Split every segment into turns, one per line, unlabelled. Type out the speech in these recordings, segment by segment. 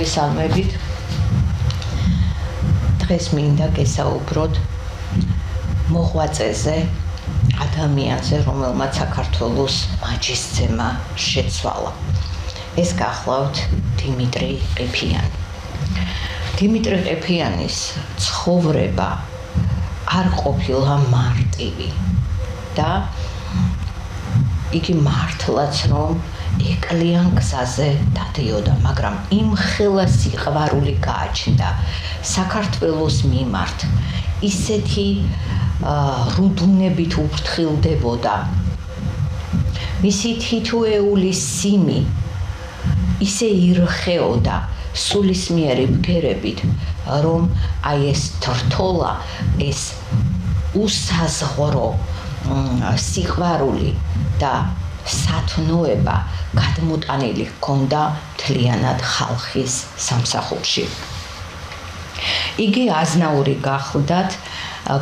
მოგესალმებით. დღეს მინდა გესაუბროთ მოღვაწეზე, ადამიანზე, რომელმაც საქართველოს მაჯისცემა შეცვალა. ეს გახლავთ დიმიტრი ყიფიანი. დიმიტრი ყიფიანის ცხოვრება არ ყოფილა მარტივი და იგი მართლაც რომ ეკლიან გზაზე დადიოდა, მაგრამ იმხელა სიყვარული გააჩნდა საქართველოს მიმართ, ისეთი რუდუნებით უფრთხილდებოდა, მისი თითოეული სიმი ისე ირხეოდა სულისმიერი ბგერებით, რომ აი ეს თრთოლა, ეს უსაზღვრო სიყვარული და სათნოება გადმოტანილი ჰქონდა მთლიანად ხალხის სამსახურში. იგი აზნაური გახლდათ,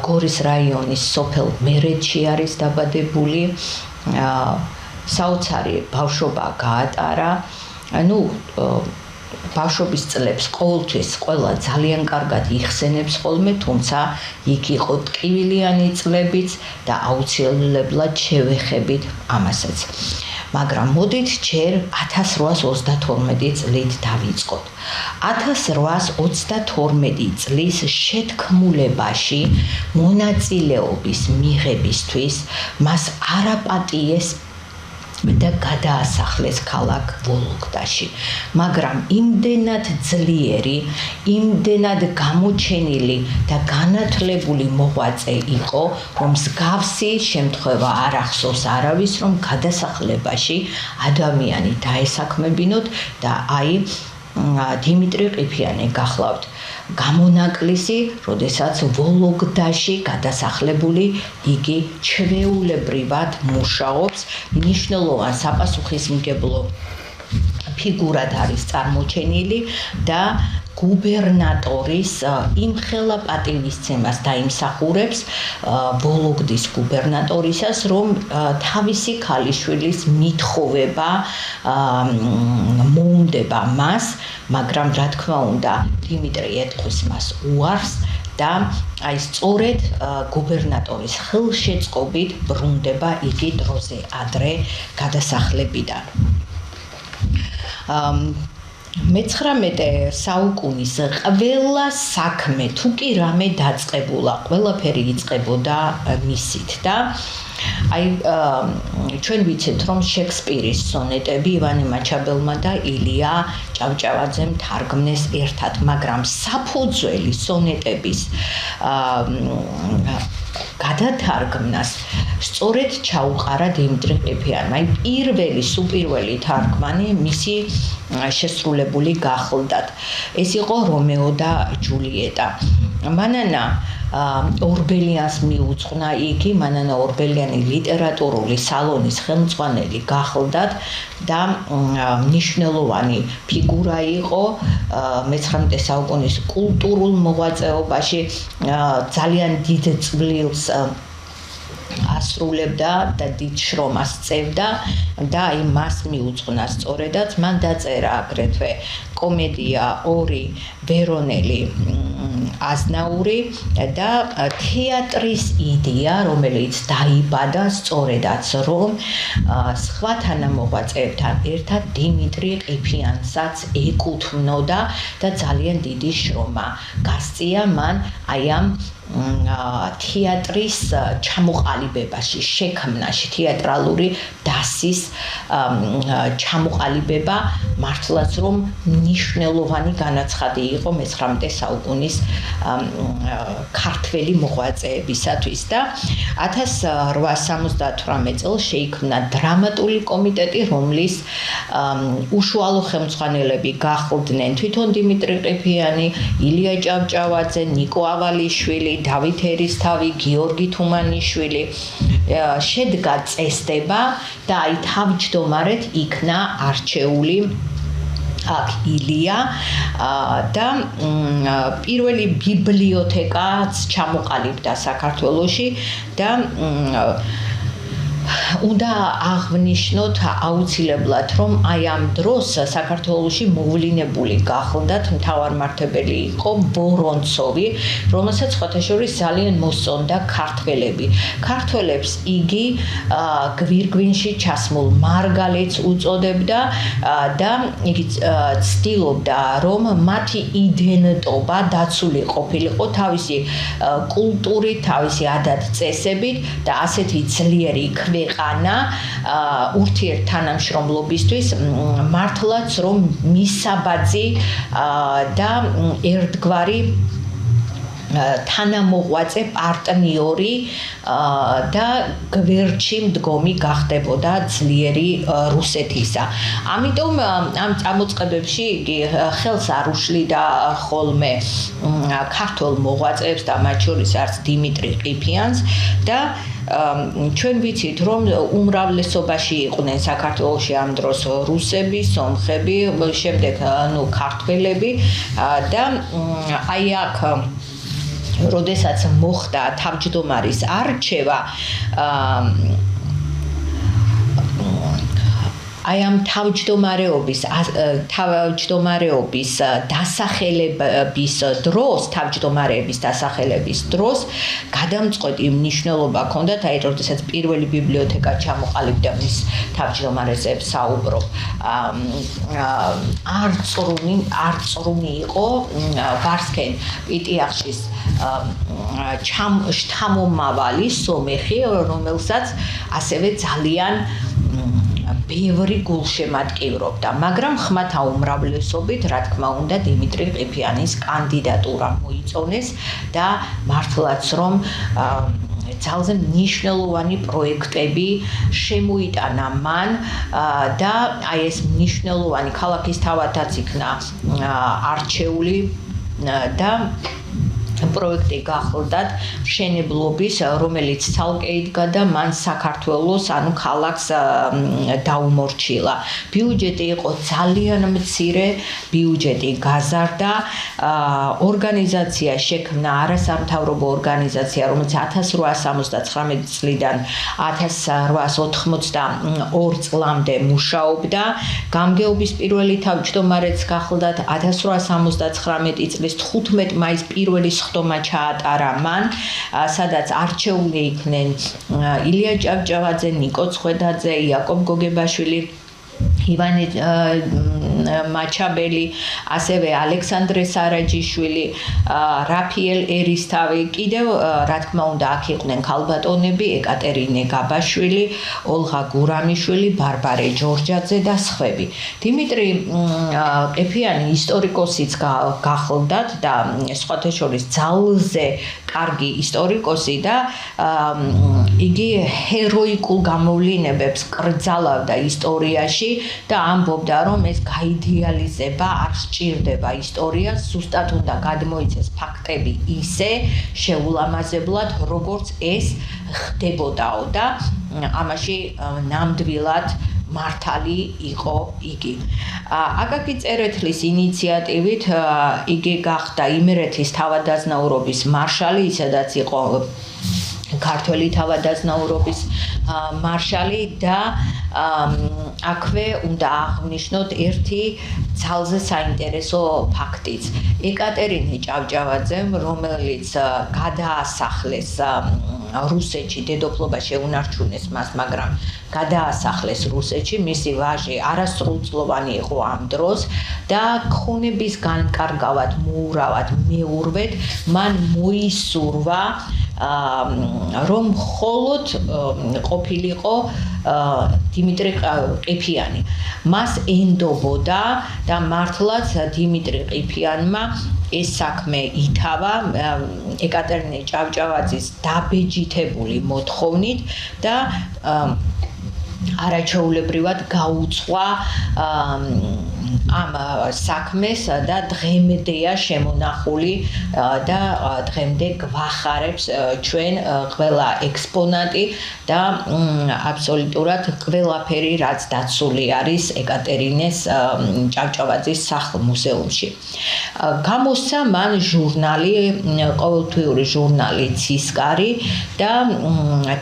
გორის რაიონის სოფელ მერეთში არის დაბადებული, საოცარი ბავშვობა გაატარა, ბავშვობის წლებს ყოველთვის ყველა ძალიან კარგად იხსენებს ხოლმე, თუმცა იქ იყო ტკივილიანი წლებიც და აუცილებლად შევეხებით ამასაც. მაგრამ მოდით ჯერ 1832 წლით დავიწყოთ. 1832 წლის შეთქმულებაში მონაწილეობის მიღებისთვის მას არაპატიეს და გადაასახლეს ქალაქ ვოლოგდაში, მაგრამ იმდენად ძლიერი, იმდენად გამოჩენილი და განათლებული მოღვაწე იყო, რომ მსგავსი შემთხვევა არ ახსოვს არავის, რომ გადასახლებაში ადამიანი დაესაქმებინოთ და აი დიმიტრი ყიფიანი გახლავთ გამონაკლისი, როდესაც ვოლოგდაში გადასახლებული იგი ჩვეულებრივად მუშაობს, მნიშვნელოვან საპასუხისმგებლო ფიგურად არის წარმოჩენილი და გუბერნატორის იმხელა პატივისცემას დაიმსახურებს ვოლოგდის გუბერნატორისას, რომ თავისი ქალიშვილის მითხოვება მოუნდება მას, მაგრამ რა თქმა უნდა, დიმიტრი ეტყვის მას უარს და აი სწორედ გუბერნატორის ხელშეწყობით ბრუნდება იგი დროზე ადრე გადასახლებიდან. მე-19 საუკუნის ყველა საქმე თუ კი რამე დაწყებულა, ყველაფერი იწყებოდა მისით და აი ჩვენ ვიცით, რომ შექსპირის სონეტები ივანე მაჩაბელმა და ილია ჭავჭავაძემ თარგმნეს ერთად, მაგრამ საფუძველი სონეტების გადათარგმნას სწორედ ჩაუყარა დიმიტრი ყიფიანმა. აი პირველი თარგმანი მისი შესრულებული გახლდათ. ეს იყო რომეო და ჯულიეტა. მანანა ორბელიანს მიუძღვნა იგი, მანანა ორბელიანი ლიტერატურული სალონის ხელმძღვანელი გახლდათ და მნიშვნელოვანი ფიგურა იყო მე-19 საუკუნის კულტურულ მოღვაწეობაში, ძალიან დიდ წვლილს ასრულებდა და დიდ შრომას წევდა და აი მას მიუძღვნა სწორედაც. მან დაწერა აგრეთვე კომედია ორი ვერონელი აზნაური და თეატრის იდეა, რომელიც დაიბადა სწორედაც, რომ სხვა თანამოღვაწეებთან ერთად დიმიტრი ყიფიანსაც ეკუთვნოდა და ძალიან დიდი შრომა გასწია მან აი ამ თეატრის ჩამოყალიბებაში, შექმნაში, თეატრალური დასის ჩამოყალიბება მართლაც რომ მნიშვნელოვანი განაცხადი იყო მე-19 საუკუნის ქართველი მოღვაწეებისათვის და 1878 წელს შეიქმნა დრამატული კომიტეტი, რომლის უშუალო ხელმძღვანელები გახლდნენ თვითონ დიმიტრი ყიფიანი, ილია ჭავჭავაძე, ნიკო ავალიშვილი, დავით ერისთავი, გიორგი თუმანიშვილი. შედგა წესდება და აი თავმჯდომარედ იქნა არჩეული აქ ილია და პირველი ბიბლიოთეკაც ჩამოყალიბდა საქართველოში და უნდა აღვნიშნოთ აუცილებლად, რომ აი ამ დროს საქართველოში მოვლინებული გახლდათ მთავარმართებელი იყო ვორონცოვი, რომელსაც ხოთაშორის ძალიან მოსწონდა ქართველები. ქართველებს იგი გვირგვინში ჩასმულ მარგალეთს უწოდებდა და იგი ცდილობდა, რომ მათი იდენტობა დაცული ყოფილიყო თავისი კულტურით, თავისი ადათ-წესებით და ასეთი ძლიერი ქვეყანა ურთიერთთანამშრომლობისთვის მართლაც რომ მისაბაძი და ერთგვარი თანამოღვაწე პარტნიორი და გვერდში მდგომი გახდებოდა ძლიერი რუსეთისა. ამიტომ ამ წამოწყებებში იგი ხელს არ უშლიდა ხოლმე ქართულ მოღვაწეებს და მათ შორის არც დიმიტრი ყიფიანს და ჩვენ ვიცით რომ უმრავლესობაში იყვნენ საქართველოში ამ დროს რუსები, სომხები, შემდეგ ქართველები და აი აქ როდესაც მოხდა თავმჯდომარის არჩევა აი ამ თავმჯდომარეობის დასახელების დროს, თავმჯდომარეების დასახელების დროს გადამწყვეტი მნიშვნელობა ჰქონდათ, აი როდესაც პირველი ბიბლიოთეკა ჩამოყალიბდა მის თავმჯდომარეზე საუბრობ. არწრუნი იყო ვარსქენ პიტიახშის შთამომავალი სომეხი, რომელსაც ასევე ძალიან ბევრი გულშემატკივრობდა, მაგრამ ხმათა უმრავლესობით, რა თქმა უნდა, დიმიტრი ყიფიანის კანდიდატურა მოიწონეს და მართლაც რომ ძალზე მნიშვნელოვანი პროექტები შემოიტანა მან და აი ეს მნიშვნელოვანი ქალაქის თავადაც იქნა არჩეული და პროექტი გახლდათ მშენებლობის, რომელიც ცალკე იდგა და მან საქართველოს, ანუ ქალაქს დაუმორჩილა. ბიუჯეტი იყო ძალიან მცირე, ბიუჯეტი გაზარდა, ორგანიზაცია შექმნა, არასამთავრობო ორგანიზაცია, რომელიც 1879 წლიდან 1882 წლამდე მუშაობდა. გამგეობის პირველი თავმჯდომარეც გახლდათ 1879 წლის 15 მაისს პირველი ხდომა ჩაატარა მან, სადაც არჩეული იქნენ ილია ჭავჭავაძე, ნიკო ცხედაძე, იაკობ გოგებაშვილი, ივანე მაჩაბელი, ასევე ალექსანდრე სარაჯიშვილი, რაფიელ ერისთავი, კიდევ რა თქმა უნდა აქ იყვნენ ქალბატონები, ეკატერინე გაბაშვილი, ოლღა გურამიშვილი, ბარბარე ჯორჯაძე და სხვები. დიმიტრი ყიფიანი ისტორიკოსიც გახლდათ და სხვათა შორის ძალზე კარგი ისტორიკოსი და იგი ჰეროიკულ გამოვლინებებს კრძალავდა ისტორიაში და ამბობდა, რომ ეს გაიდეალიზება არ სჭირდება ისტორიას, ზუსტად უნდა გადმოიცეს ფაქტები ისე შეულამაზებლად, როგორც ეს ხდებოდაო და ამაში ნამდვილად მართალი იყო იგი. აკაკი წერეთლის ინიციატივით იგი გახდა იმერეთის თავადაზნაურობის მარშალი, ისედაც იყო ქართველი თავადაზნაურობის მარშალი და აქვე უნდა აღვნიშნოთ ერთი ძალზე საინტერესო ფაქტიც. ეკატერინე ჭავჭავაძემ, რომელიც გადაასახლეს რუსეთში, დედოფლობა შეუნარჩუნეს მას, მაგრამ გადაასახლეს რუსეთში, მისი ვაჟი არასრულწლოვანი იყო ამ დროს და ქონების განკარგავად, მოურავად, მეურვედ მან მოისურვა რომ მხოლოდ ყოფილიყო დიმიტრი ყიფიანი. მას ენდობოდა და მართლაც დიმიტრი ყიფიანმა ეს საქმე ითავა ეკატერინე ჭავჭავაძის დაბეჯითებული მოთხოვნით და არაჩვეულებრივად გაუწყვა ამ საქმეს და დღემდეა შემონახული და დღემდე გვახარებს ჩვენ ყველა ექსპონატი და აბსოლუტურად ყველაფერი რაც დაცული არის ეკატერინეს ჭავჭავაძის სახლ-მუზეუმში. გამოსცა მან ჟურნალი, ყოველთვიური ჟურნალი ცისკარი და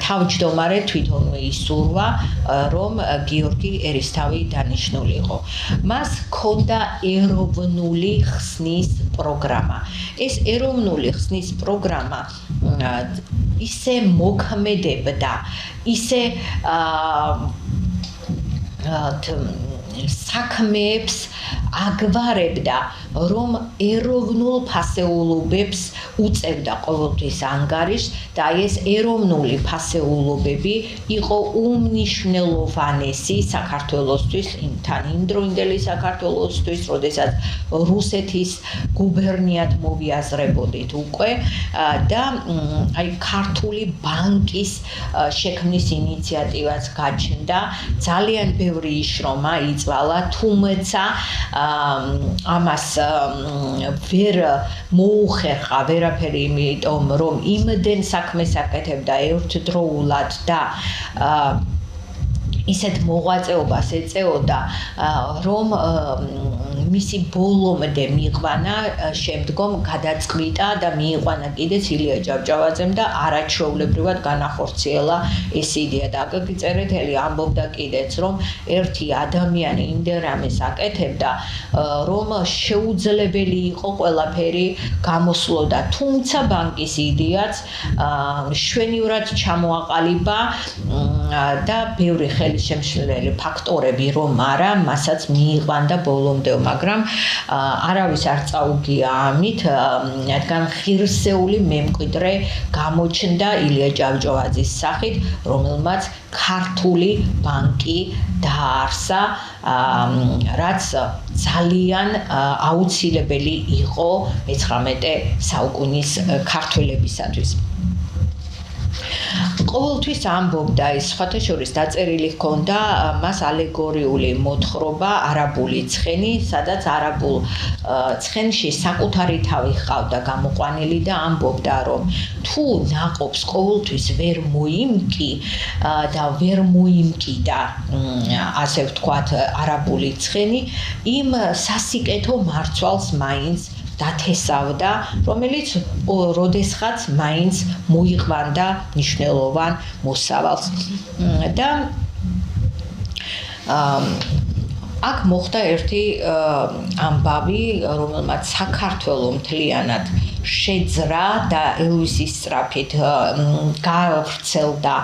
თავმჯდომარე თვითონვე ისურვა, რომ გიორგი ერისთავი დანიშნულიყო. მას ჰქონდა ეროვნული ხსნის პროგრამა. ეს ეროვნული ხსნის პროგრამა ისე მოქმედებდა, ისე საქმეებს აგვარებდა, რომ ეროვნულ ფასეულობებს უწევდა ყოველთვის ანგარიშს და ეს ეროვნული ფასეულობები იყო უმნიშვნელოვანესი საქართველოსთვის, იმდროინდელი საქართველოსთვის, როდესაც რუსეთის გუბერნიად მოვიაზრებოდით უკვე და აი ქართული ბანკის შექმნის ინიციატივაც გაჩნდა, ძალიან ბევრი იშრომა იწვალა, თუმცა ამას ვერ მოუხერხა ვერაფერი, იმიტომ რომ იმდენ საქმეს აკეთებდა ერთდროულად და ისეთ მოღვაწეობას ეწეოდა, რომ მისი ბოლომდე მიიყვანა, შემდგომ გადაწყვიტა და მიიყვანა კიდეც ილია ჭავჭავაძემ და არაჩვეულებრივად განახორციელა ეს იდეა. და გაგიწერეთელი ამბობდა კიდეც, რომ ერთი ადამიანი იმდენ რამეს აკეთებდა, რომ შეუძლებელი იყო ყველაფერი გამოსვლოდა. თუმცა ბანკის იდეაც შვენივრად ჩამოაყალიბა და ბევრი ხელისშემშლელი ფაქტორები რომ არა, მასაც მიიყვანდა ბოლომდე, მაგრამ არავის არ წაუგია ამით, რადგან ღირსეული მემკვიდრე გამოჩნდა ილია ჭავჭავაძის სახით, რომელმაც ქართული ბანკი დაარსა, რაც ძალიან აუცილებელი იყო მე-19 საუკუნის ქართველებისათვის. ყოველთვის ამბობდა ის, სხვათა შორის დაწერილი ჰქონდა მას ალეგორიული მოთხრობა არაბული ცხენი, სადაც არაბულ ცხენში საკუთარი თავი ჰყავდა გამოყვანილი და ამბობდა, რომ თუ ნაყოფს ყოველთვის ვერ მოიმკი და ვერ მოიმკიდა, ასე ვთქვათ, არაბული ცხენი, იმ სასიკეთო მარცვალს მაინც დათესავდა, რომელიც როდესღაც მაინც მოიყვანდა მნიშვნელოვან მოსავალს. და აქ მოხდა ერთი ამბავი, რომელმაც საქართველოს მთლიანად შეძრა და ელვისის სწრაფით გავრცელდა.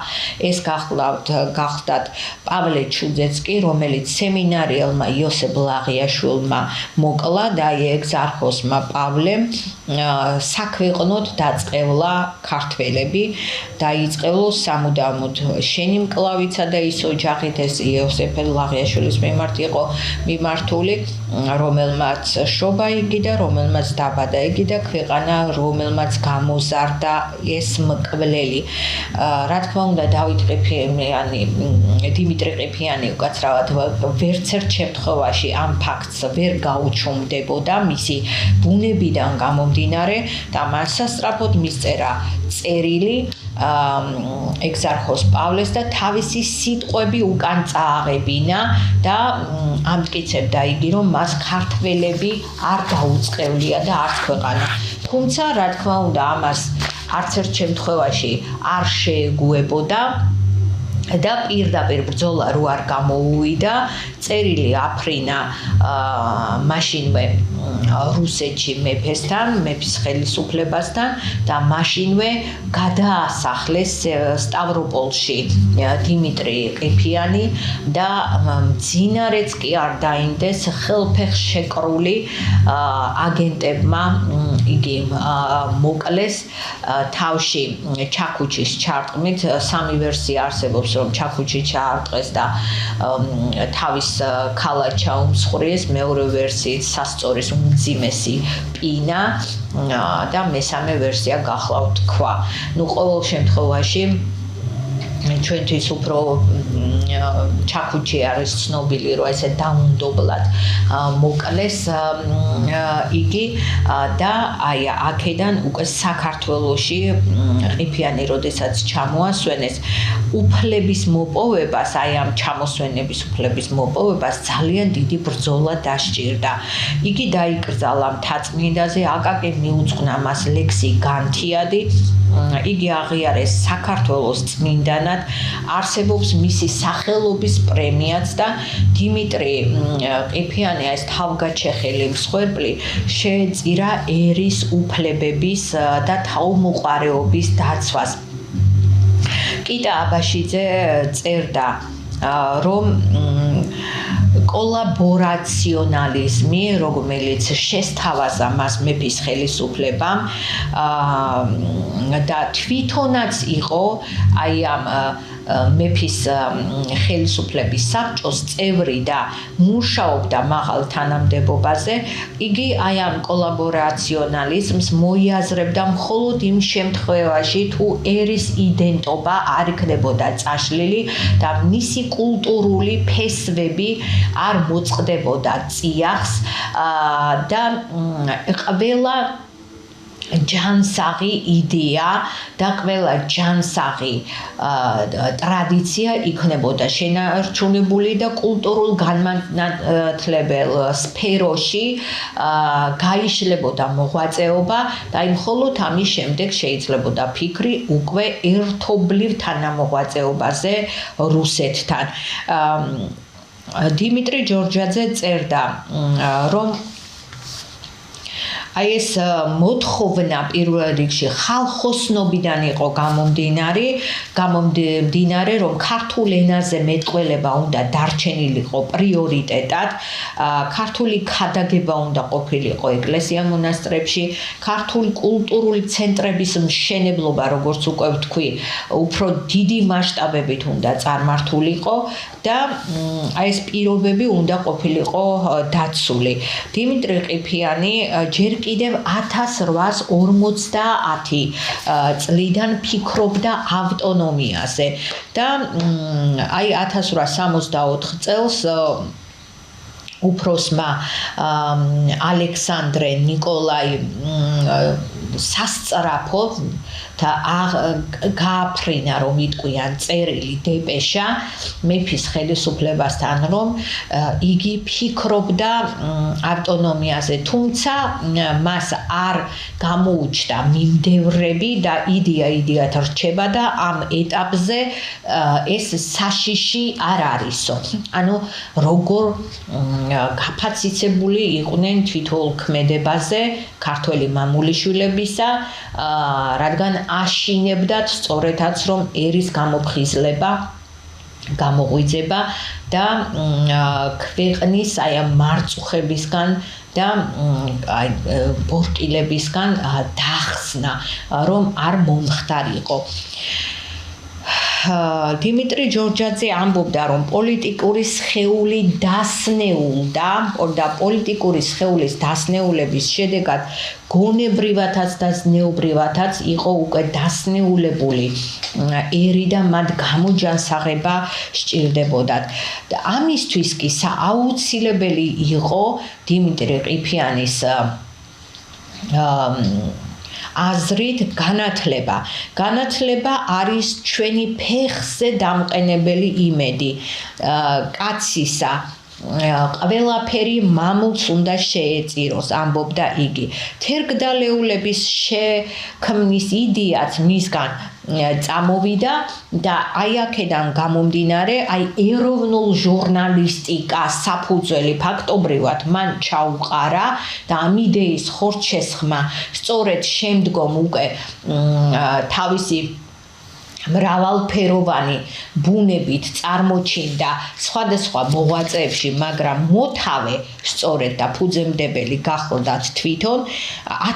ეს გახლდათ პავლე ჩუძეცკი, რომელიც სემინარიელმა იოსებ ლაღიაშვილმა მოკლა და ეგზარქოსმა პავლემ საქვეყნოდ დაწყევლა ქართველები, დაიწყევლა სამუდამოდ შენი მკლავიცა და ის ოჯახით, ეს იოსებ ლაღიაშვილის მიმართ იყო მიმართული, რომელმაც შობა იგი და რომელმაც დაბადა იგი და ქვეყანა, რომელმაც გამოზარდა ეს მკვლელი. რა თქმა უნდა, დავით ყიფიანი, დიმიტრი ყიფიანი უკაცრავად ვერცერთ შემთხვევაში ამ ფაქტს ვერ გაუჩუმდებოდა მისი ბუნებიდან გამომდინარე და მას სასწრაფოდ მისწერა წერილი ეგზარქოს პავლეს და თავისი სიტყვები უკან წააღებინა და ამტკიცებდა იგი, რომ მას ქართველები არ გაუწყევლია და არც ქვეყანა. თუმცა, რა თქმა უნდა, ამას არც ერთ შემთხვევაში არ შეეგუებოდა და პირდაპირ ბრძოლა რო არ გამოუვიდა, წერილი აფრინა მაშინვე რუსეთში მეფესთან, მეფის ხელისუფლებასთან და მაშინვე გადაასახლეს სტავროპოლში დიმიტრი ყიფიანი და მძინარეც კი არ დაინდეს ხელფეხშეკრული აგენტებმა იგი მოკლეს თავში ჩაქუჩის ჩარტყმით. სამი ვერსია არსებობს, რომ ჩაქუჩი ჩაარტყეს და თავის ქალა ჩაუმსხვრიეს, მეორე ვერსიით სასწორის უმძიმესი პინა და მესამე ვერსია გახლავთ თქვა. ნუ ყოველ შემთხვევაში ჩვენთვის უფრო ჩაქუჩი არის ცნობილი, რომ ესე დაუნდობლად მოკლეს იგი და აი აქედან უკვე საქართველოში ყიფიანი როდესაც ჩამოასვენეს უფლების მოპოვებას, აი ამ ჩამოსვენების უფლების მოპოვებას ძალიან დიდი ბრძოლა დასჭირდა. იგი დაიკრძალა მთაწმინდაზე, აკაკი მიუძღვნა მას ლექსი განთიადი, იგი აღიარეს საქართველოს წმინდანად, არსებობს მისი სახელობის პრემიაც და დიმიტრი ყიფიანი ეს თავგაჩეხილი მსხვერპლი შეეწირა ერის უფლებების და თავმოყარეობის დაცვას. კიტა აბაშიძე წერდა, რომ კოლაბორაციონალიზმი, რომელიც შესთავაზა მას მეფის ხელისუფლებამ და თვითონაც იყო აი ამ მეფის ხელისუფლების საბჭოს წევრი და მუშაობდა მაღალ თანამდებობაზე, იგი აი ამ კოლაბორაციონალიზმს მოიაზრებდა მხოლოდ იმ შემთხვევაში, თუ ერის იდენტობა არ იქნებოდა წაშლილი და მისი კულტურული ფესვები არ მოწყდებოდა წიაღს და ყველა ჯანსაღი იდეა და ყველა ჯანსაღი ტრადიცია იქნებოდა შენარჩუნებული და კულტურულ განმანათლებელ სფეროში გაიშლებოდა მოღვაწეობა და იმ მხოლოდ ამის შემდეგ შეიძლებოდა ფიქრი უკვე ერთობლივ თანამოღვაწეობაზე რუსეთთან. დიმიტრი ჯორჯაძე წერდა, რომ აი ეს მოთხოვნა პირველ რიგში ხალხოსნობიდან იყო გამომდინარე, რომ ქართულ ენაზე მეტყველება უნდა დარჩენილიყო პრიორიტეტად, ქართული ქადაგება უნდა ყოფილიყო ეკლესია-მონასტრებში, ქართული კულტურული ცენტრების მშენებლობა, როგორც უკვე ვთქვი, უფრო დიდი მასშტაბებით უნდა წარმართულიყო და აი ეს პირობები უნდა ყოფილიყო დაცული. დიმიტრი ყიფიანი ჯერ კიდევ 1850 წლიდან ფიქრობდა ავტონომიაზე და აი 1864 წელს უფროსმა ალექსანდრე ნიკოლაი სასწრაფო და გააფრინა, რომ იტყვიან წერილი დეპეშა მეფის ხელისუფლებასთან, რომ იგი ფიქრობდა ავტონომიაზე, თუმცა მას არ გამოუჩნდა მიმდევრები და იდეად რჩება და ამ ეტაპზე ეს საშიში არ არისო. ანუ როგორ გაფაციცებული იყვნენ თვითონ ქმედებაზე ქართველი მამულიშვილებისა, რადგან აშინებდათ სწორედაც რომ ერის გამოფხიზლება, გამოღვიძება და ქვეყნის აი ამ მარწუხებისგან და აი ბორტილებისგან დახსნა, რომ არ მომხდარიყო. დიმიტრი ჯორჯაძე ამბობდა, რომ პოლიტიკური სხეული დასნეულდა და პოლიტიკური სხეულის დასნეულების შედეგად გონებრივათაც და ზნეობრივათაც იყო უკვე დასნეულებული ერი და მათ გამოჯანსაღება სჭირდებოდათ. და ამისთვის კი აუცილებელი იყო დიმიტრი ყიფიანის აზრით განათლება არის ჩვენი ფეხზე დამყენებელი იმედი კაცისა, ყველაფერი მამულს უნდა შეეწიროს, ამბობდა იგი. თერგდალეულების შექმნის იდეაც მისგან წამოვიდა და აი აქედან გამომდინარე, აი ეროვნულ ჟურნალისტიკას საფუძველი ფაქტობრივად მან ჩაუყარა და ამ იდეის ხორცშესხმა სწორედ შემდგომ უკვე თავისი მრავალფეროვანი ბუნებით წარმოჩინდა სხვადასხვა მოღვაწეებში, მაგრამ მოთავე სწორედ და ფუძემდებელი გახლდათ თვითონ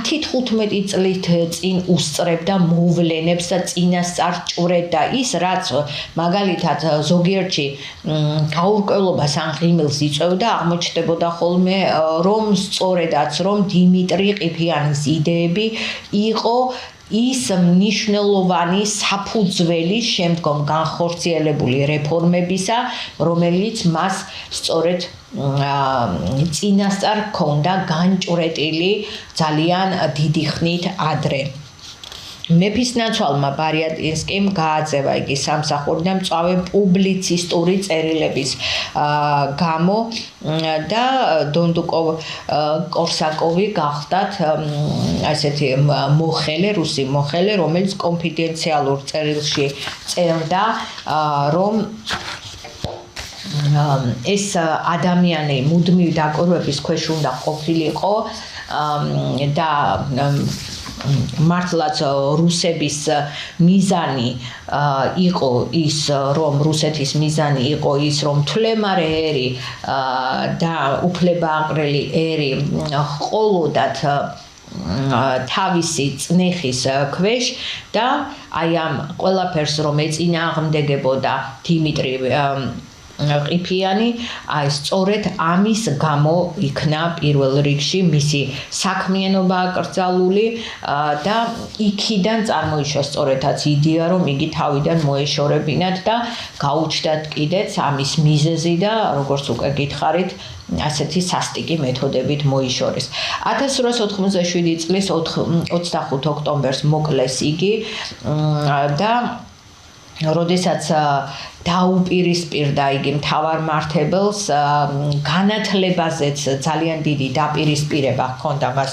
10-15 წლით წინ უსწრებდა მოვლენებს და წინასწარ ჭვრეთდა ის, რაც მაგალითად ზოგიერთში გაურკვევლობას ან ღიმილს იწვევდა, აღმოჩნდებოდა ხოლმე, რომ სწორედაც რომ დიმიტრი ყიფიანის იდეები იყო ის მნიშვნელოვანი საფუძველი შემდგომ განხორციელებული რეფორმებისა, რომელიც მას სწორედ წინასწარ ჰქონდა განჭვრეტილი ძალიან დიდი ხნით ადრე. მეფისნაცვალმა ბარიატინსკიმ გააძევა იგი სამსახურიდან მწვავე პუბლიცისტური წერილების გამო და დონდუკოვ-კორსაკოვი გახდათ ასეთი მოხელე, რუსი მოხელე, რომელიც კონფიდენციალურ წერილში წერდა, რომ ეს ადამიანი მუდმივი დაკვირვების ქვეშ უნდა ყოფილიყო და მართლაც რუსების მიზანი იყო ის, რომ რუსეთის მიზანი იყო ის, რომ თვლემარე ერი და უფლებააღრელი ერი ყოლოდათ თავისი წნეხის ქვეშ და აი ამ ყველაფერს რომ ეწინააღმდეგებოდა დიმიტრი ყიფიანი, აი სწორედ ამის გამო იქნა პირველ რიგში მისი საქმიანობა აკრძალული და იქიდან წარმოიშვა სწორედაც იდეა, რომ იგი თავიდან მოეშორებინათ და გაუჩნდათ კიდეც ამის მიზეზი და როგორც უკვე გითხარით, ასეთი სასტიკი მეთოდებით მოიშორეს. 1897 წლის 25 ოქტომბერს მოკლეს იგი და როდესაც დაუპირისპირდა იგი მთავარმართებელს, განათლებაზეც ძალიან დიდი დაპირისპირება ჰქონდა მას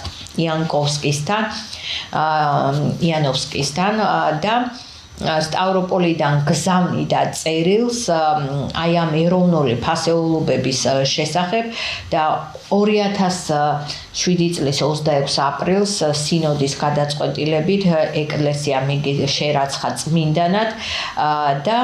იანოვსკისთან და სტავროპოლიდან გზავნიდა წერილს აი ამ ეროვნული ფასეულობების შესახებ და 2007 წლის 26 აპრილს სინოდის გადაწყვეტილებით ეკლესიამ იგი შერაცხა წმინდანად და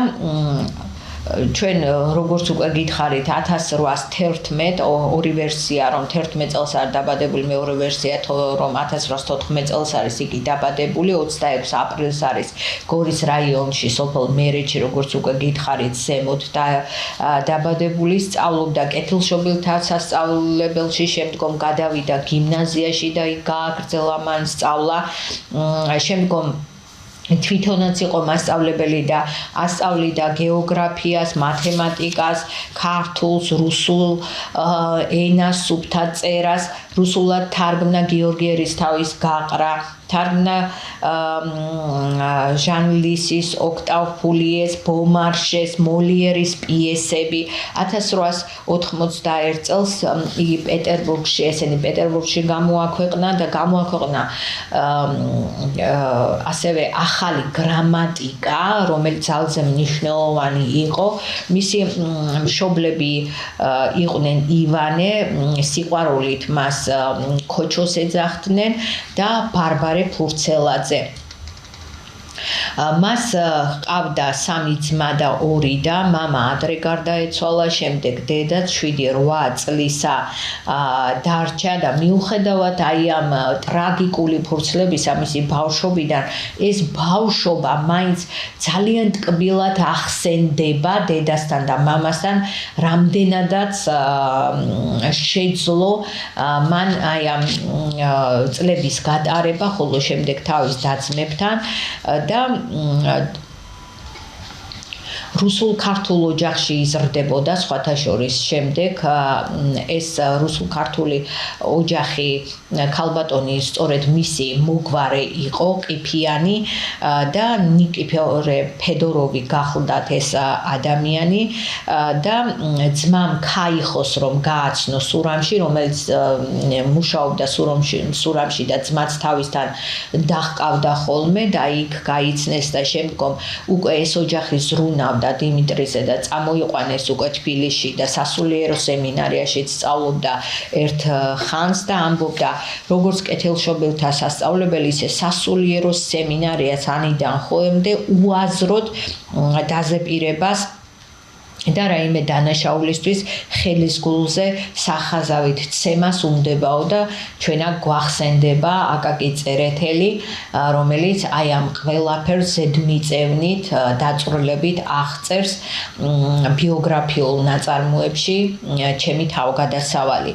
ჩვენ როგორც უკვე გითხარით 1811 ორი ვერსია რომ 11 წელს არ დაბადებული, მეორე ვერსია რომ 1814 წელს არის იგი დაბადებული, 26 აპრილს არის გორის რაიონში სოფელ მერეთში როგორც უკვე გითხარით ზემოთ დაბადებული, სწავლობდა კეთილშობილთა სასწავლებელში, შემდგომ გადავიდა გიმნაზიაში და იქ გააგრძელა მან სწავლა, შემდგომ თვითონაც იყო მასწავლებელი და ასწავლიდა გეოგრაფიას, მათემატიკას, ქართულს, რუსულ ენას, სუფთა წერას, რუსულად თარგმნა გიორგი ერისთავის გაყრა, თარგმნა ჟან ლისის, ოქტავ ფულიეს, ბომარშეს, მოლიერის პიესები. 1891 წელს იგი პეტერბურგში, ესენი პეტერბურგში გამოაქვეყნა და გამოაქვეყნა ასევე ახალი გრამატიკა, რომელიც ძალზე მნიშვნელოვანი იყო. მისი მშობლები იყვნენ ივანე, სიყვარულით მას ქოჩოს ეძახდნენ და ბარბარე ფურცელაძე. მას ჰყავდა 3 ძმა და 2 და მამა ადრე გარდაეცვალა, შემდეგ დედაც 7-8 წლისა დარჩა და მიუხედავად აი ამ ტრაგიკული ფურცლებისა მისი ბავშვობიდან, ეს ბავშვობა მაინც ძალიან ტკბილად ახსენდება დედასთან და მამასთან, რამდენადაც შეძლო მან აი ამ წლების გატარება, ხოლო შემდეგ თავის და-ძმებთან და რუსულ-ქართულ ოჯახში იზრდებოდა, სხვათა შორის შემდეგ ეს რუსულ-ქართული ოჯახი ქალბატონი სწორედ მისი მოგვარე იყო ყიფიანი და ნიკიფორე ფედოროვი გახლდათ ეს ადამიანი და ძმამ ქაიხოს რომ გააცნო სურამში, რომელიც მუშაობდა სურამში და ძმაც თავისთან დაჰყავდა ხოლმე და იქ გაიცნეს და შემდგომ უკვე ეს ოჯახი ზრუნავდა დიმიტრიზე და წამოიყვანეს უკვე თბილისში და სასულიერო სემინარიაში სწავლობდა ერთ ხანს და ამბობდა როგორც კეთილშობილთა სასწავლებელი, ისე სასულიერო სემინარიას ანიდან ხოლმე უაზროდ დაზეპირებას და რაიმე დანაშაულისთვის ხელის გულზე სახაზავით ცემას უნდებაო და ჩვენა გვახსენდება აკაკი წერეთელი, რომელიც აი ამ ყველაფერს ზედმიწევნით დაწვრილებით აღწერს ბიოგრაფიულ ნაწარმოებში ჩემი თავგადასავალი.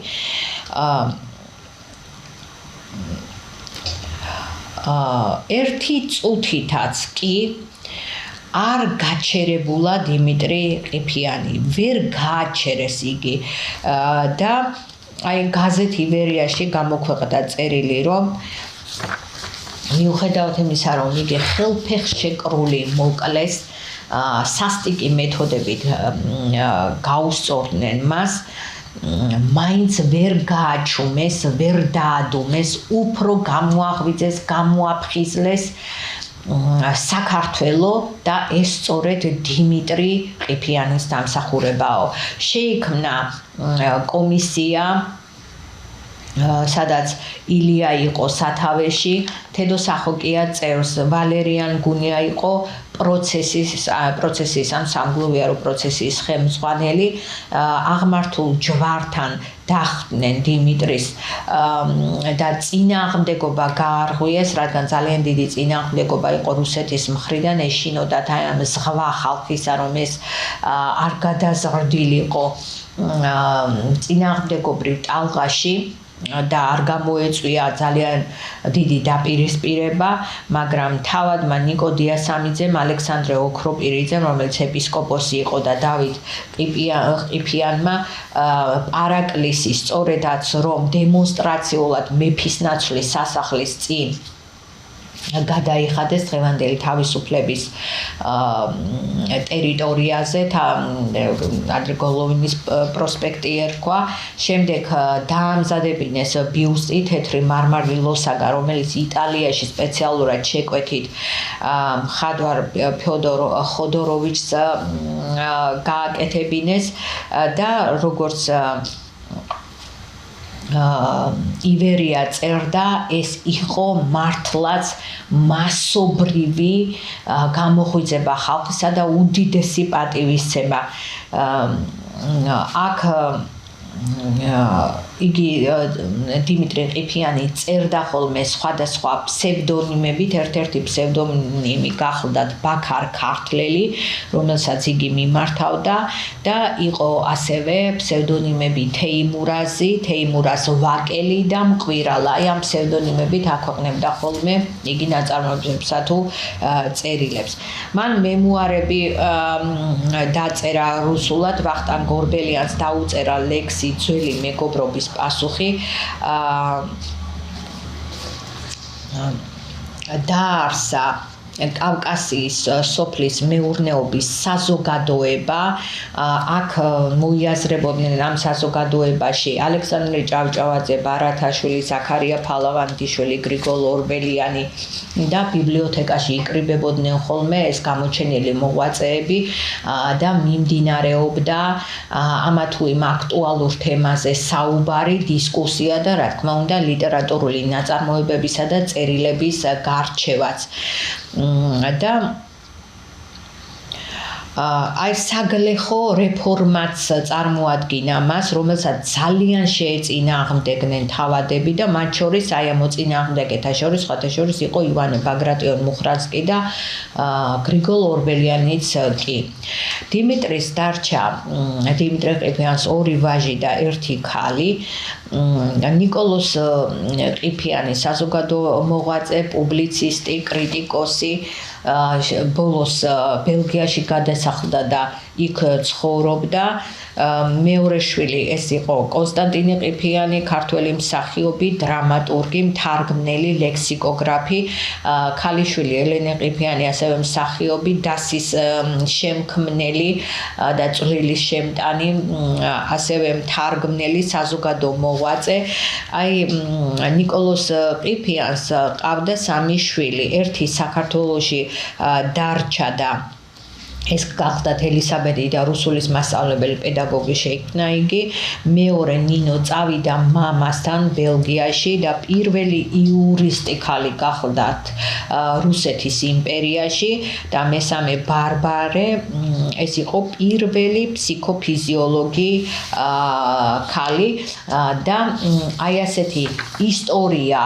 ერთი წუთითაც კი არ გაჩერებულა დიმიტრი ყიფიანი, ვერ გააჩერეს იგი და აი გაზეთ ივერიაში გამოქვეყნდა წერილი, რომ მიუხედავად იმისა, რომ იგი ხელფეხშეკრული მოკლეს, სასტიკი მეთოდებით გაუსწორდნენ მას, მაინც ვერ გააჩუმეს, ვერ დაადუმეს, უფრო გამოაღვიძეს, გამოაფხიზლეს საქართველო და ეს სწორედ დიმიტრი ყიფიანის დამსახურებაო. შეიქმნა კომისია, სადაც ილია იყო სათავეში, თედო სახოკია წერს, ვალერიან გუნია იყო პროცესის ან სამგლოვიარო პროცესის ხელმძღვანელი, აღმართულ ჯვართან დახვდნენ დიმიტრის და წინააღმდეგობა გაარღვიეს, რადგან ძალიან დიდი წინააღმდეგობა იყო რუსეთის მხრიდან, ეშინოდათ აი ამ ზღვა ხალხისა, რომ ეს არ გადაზრდილიყო წინააღმდეგობრივ ტალღაში და არ გამოეწვია ძალიან დიდი დაპირისპირება, მაგრამ თავადმა ნიკო დიასამიძემ, ალექსანდრე ოქროპირიძემ, რომელიც ეპისკოპოსი იყო და დავით ყიფიანმა პარაკლისი სწორედაც რომ დემონსტრაციულად მეფისნაცვლის სასახლის წინ გადაიხადეს დღევანდელი თავისუფლების ტერიტორიაზე, ადრე გოლოვინის პროსპექტი ერქვა, შემდეგ დაამზადებინეს ბიუსტი თეთრი მარმარილ ლოსაგა, რომელიც იტალიაში სპეციალურად შეკვეთით მხატვარ ფიოდორ ხოდოროვიჩს გააკეთებინეს და როგორც ივერია წერდა, ეს იყო მართლაც მასობრივი გამოღვიძება ხალხისა და უდიდესი პატივისცემა. აქ იგი დიმიტრი ყიფიანი წერდა ხოლმე სხვადასხვა ფსევდონიმებით, ერთ-ერთი ფსევდონიმი გახლდათ ბაქარ ქართლელი, რომელსაც იგი მიმართავდა და იყო ასევე ფსევდონიმები თეიმურაზი, თეიმურაზ ვაკელი და მყვირალა. აი ამ ფსევდონიმებით აქვეყნებდა ხოლმე იგი ნაწარმოებებსა თუ წერილებს. მან მემუარები დაწერა რუსულად, ვახტანგ გორბელიანს დაუწერა ლექსი ძველი მეგობრობის პასუხი, დაარსა კავკასიის სოფლის მეურნეობის საზოგადოება, აქ მოიაზრებოდნენ ამ საზოგადოებაში ალექსანდრე ჭავჭავაძე, ბარათაშვილი, ზაქარია ფალავანდიშვილი, გრიგოლ ორბელიანი და ბიბლიოთეკაში იკრიბებოდნენ ხოლმე ეს გამოჩენილი მოღვაწეები და მიმდინარეობდა ამა თუ იმ აქტუალურ თემაზე საუბარი, დისკუსია და რა თქმა უნდა ლიტერატურული ნაწარმოებებისა და წერილების გარჩევაც. და აი საგლეხო რეფორმაც წარმოადგინა მას, რომელსაც ძალიან შეეწინააღმდეგნენ თავადები და მათ შორის აი ამ მოწინააღმდეგეთა შორის სხვათაშორის იყო ივანე ბაგრატიონ მუხრანსკი და გრიგოლ ორბელიანიც კი. დიმიტრის დარჩა დიმიტრი ყიფიანს ორი ვაჟი და ერთი ქალი. ნიკოლოზ ყიფიანი საზოგადო მოღვაწე, პუბლიცისტი, კრიტიკოსი, ბოლოს ბელგიაში გადასახლდა და იქ ცხოვრობდა. მეორე შვილი ეს იყო კონსტანტინე ყიფიანი, ქართველი მსახიობი, დრამატურგი, მთარგმნელი, ლექსიკოგრაფი. ქალიშვილი ელენე ყიფიანი ასევე მსახიობი, დასის შემქმნელი და წვრილის შემტანი, ასევე მთარგმნელი, საზოგადო მოღვაწე. აი ნიკოლოზ ყიფიანს ყავდა სამი შვილი, ერთი საქართველოში დარჩა და ეს გახდათ ელისაბედი და რუსულის მასწავლებელი პედაგოგი შეიქმნა იგი. მეორე ნინო წავიდა მამასთან ბელგიაში და პირველი იურისტი ქალი გახდათ რუსეთის იმპერიაში და მესამე ბარბარე ეს იყო პირველი ფსიქოფიზიოლოგი ქალი და აი ასეთი ისტორია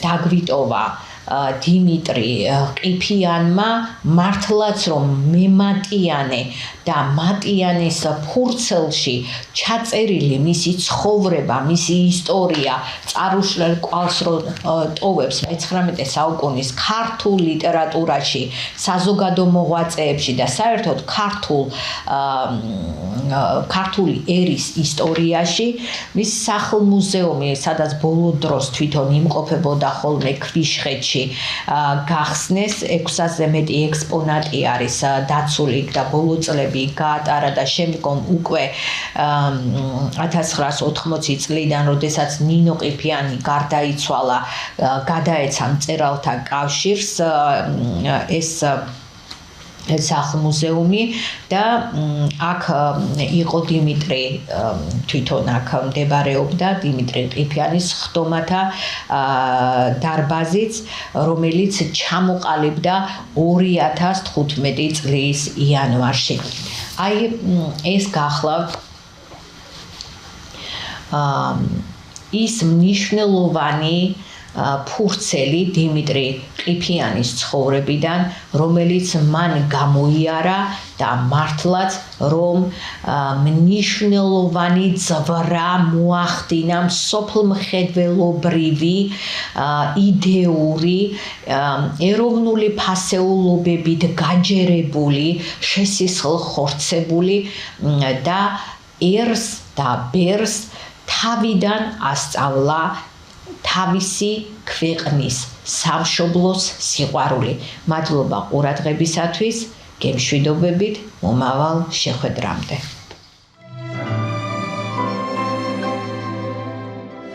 დაგვიტოვა დიმიტრი ყიფიანმა მართლაც რომ მემატიანე და მატიანეს ფურცელში ჩაწერილი მისი ცხოვრება, მისი ისტორია წარუშლელ კვალს რო ტოვებს მე-19 საუკუნის ქართულ ლიტერატურაში, საზოგადო მოღვაწეებში და საერთოდ ქართული ერის ისტორიაში მის სახლ-მუზეუმი, სადაც ბოლო დროს თვითონ იმყოფებოდა ხოლმე ქვიშხეთში, გახსნეს 600-ზე მეტი ექსპონატი არის დაცული და ბოლო წლები გაატარა და შემდგომ უკვე 1980 წლიდან, როდესაც ნინო ყიფიანი გარდაიცვალა, გადაეცა მწერალთა კავშირს ეს სახლ-მუზეუმი და აქ იყო დიმიტრი თვითონ აქ მდებარეობდა დიმიტრი ყიფიანის ხდომათა დარბაზიც, რომელიც ჩამოყალიბდა 2015 წლის იანვარში. აი ეს გახლავთ ის მნიშვნელოვანი ფურცელი დიმიტრი ყიფიანის ცხოვრებიდან, რომელიც მან გამოიარა და მართლაც რომ მნიშვნელოვანი ძვრა მოახდინა მსოფლმხედველობრივი იდეური ეროვნული ფასეულობებით გაჯერებული, შესისხლ ხორცებული და ერს და ბერს თავიდან ასწავლა თავისი ქვეყნის სამშობლოს სიყვარული. მადლობა ყურადღებისათვის, გემშვიდობებით მომავალ შეხვედრამდე.